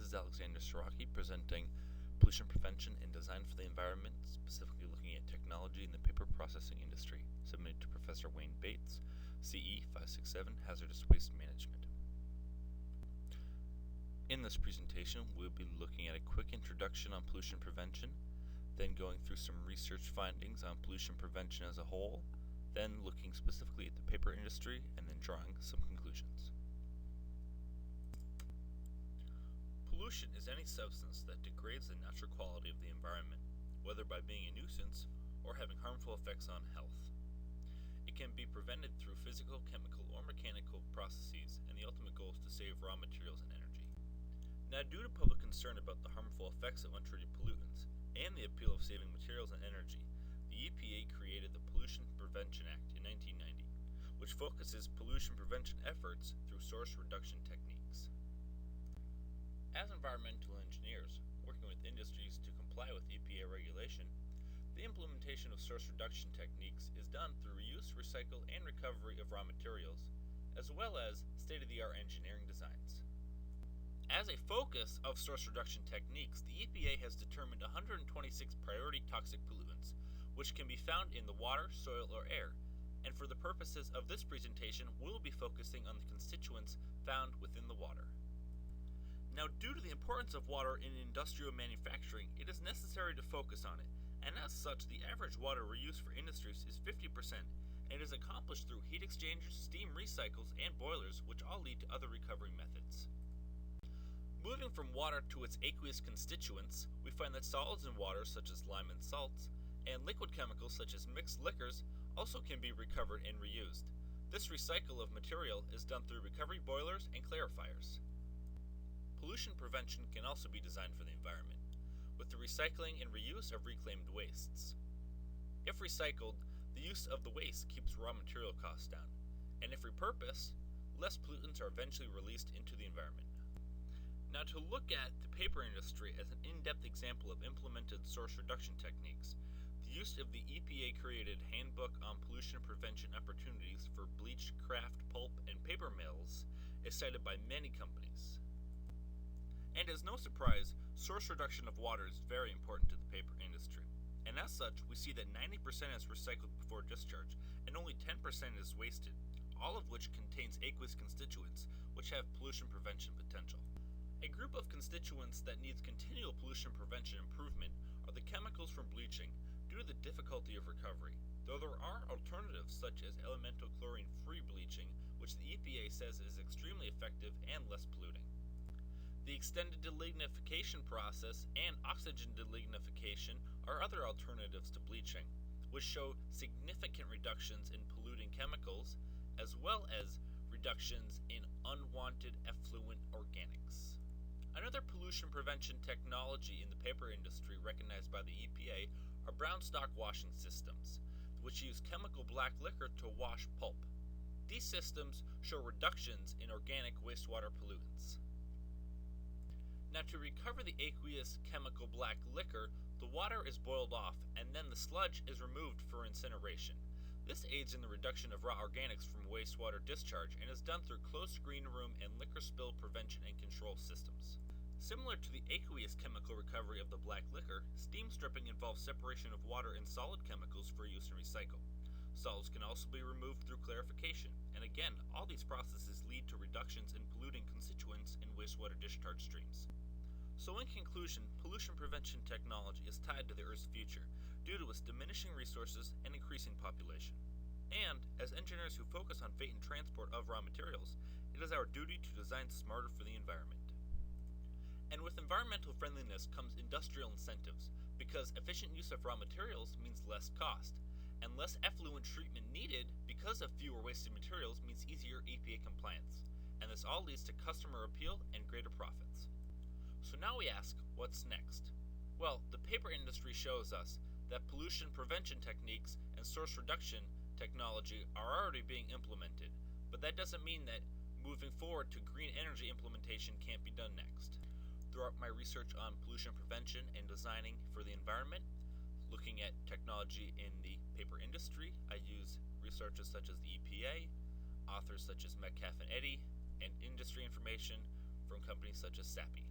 is Alexander Siraki presenting Pollution Prevention and Design for the Environment, specifically looking at technology in the paper processing industry, submitted to Professor Wayne Bates, CE567 Hazardous Waste Management. In this presentation, we'll be looking at a quick introduction on pollution prevention, then going through some research findings on pollution prevention as a whole, then looking specifically at the paper industry, and then drawing some conclusions. Pollution is any substance that degrades the natural quality of the environment, whether by being a nuisance or having harmful effects on health. It can be prevented through physical, chemical, or mechanical processes, and the ultimate goal is to save raw materials and energy. Now, due to public concern about the harmful effects of untreated pollutants and the appeal of saving materials and energy, the EPA created the Pollution Prevention Act in 1990, which focuses pollution prevention efforts through source reduction techniques. As environmental engineers working with industries to comply with EPA regulation, the implementation of source reduction techniques is done through reuse, recycle, and recovery of raw materials, as well as state-of-the-art engineering designs. As a focus of source reduction techniques, the EPA has determined 126 priority toxic pollutants, which can be found in the water, soil, or air, and for the purposes of this presentation, we'll be focusing on the constituents found within the water. Now, due to the importance of water in industrial manufacturing, it is necessary to focus on it, and as such, the average water reuse for industries is 50%, and is accomplished through heat exchangers, steam recycles, and boilers, which all lead to other recovery methods. Moving from water to its aqueous constituents, we find that solids in water, such as lime and salts, and liquid chemicals, such as mixed liquors, also can be recovered and reused. This recycle of material is done through recovery boilers and clarifiers. Pollution prevention can also be designed for the environment, with the recycling and reuse of reclaimed wastes. If recycled, the use of the waste keeps raw material costs down, and if repurposed, less pollutants are eventually released into the environment. Now, to look at the paper industry as an in-depth example of implemented source reduction techniques, the use of the EPA-created Handbook on Pollution Prevention Opportunities for bleached kraft, pulp, and paper mills is cited by many companies. And as no surprise, source reduction of water is very important to the paper industry. And as such, we see that 90% is recycled before discharge, and only 10% is wasted, all of which contains aqueous constituents, which have pollution prevention potential. A group of constituents that needs continual pollution prevention improvement are the chemicals from bleaching, due to the difficulty of recovery, though there are alternatives such as elemental chlorine-free bleaching, which the EPA says is extremely effective and less polluting. The extended delignification process and oxygen delignification are other alternatives to bleaching, which show significant reductions in polluting chemicals, as well as reductions in unwanted effluent organics. Another pollution prevention technology in the paper industry recognized by the EPA are brown stock washing systems, which use chemical black liquor to wash pulp. These systems show reductions in organic wastewater pollutants. Now, to recover the aqueous chemical black liquor, the water is boiled off and then the sludge is removed for incineration. This aids in the reduction of raw organics from wastewater discharge and is done through closed screen room and liquor spill prevention and control systems. Similar to the aqueous chemical recovery of the black liquor, steam stripping involves separation of water and solid chemicals for use and recycle. Solids can also be removed through clarification, and again, all these processes lead to reductions in polluting constituents in wastewater discharge streams. So in conclusion, pollution prevention technology is tied to the Earth's future due to its diminishing resources and increasing population. And, as engineers who focus on freight and transport of raw materials, it is our duty to design smarter for the environment. And with environmental friendliness comes industrial incentives, because efficient use of raw materials means less cost, and less effluent treatment needed because of fewer wasted materials means easier EPA compliance, and this all leads to customer appeal and greater profits. So now we ask, what's next? Well, the paper industry shows us that pollution prevention techniques and source reduction technology are already being implemented, but that doesn't mean that moving forward to green energy implementation can't be done next. Throughout my research on pollution prevention and designing for the environment, looking at technology in the paper industry, I use researchers such as the EPA, authors such as Metcalf and Eddy, and industry information from companies such as SAPI.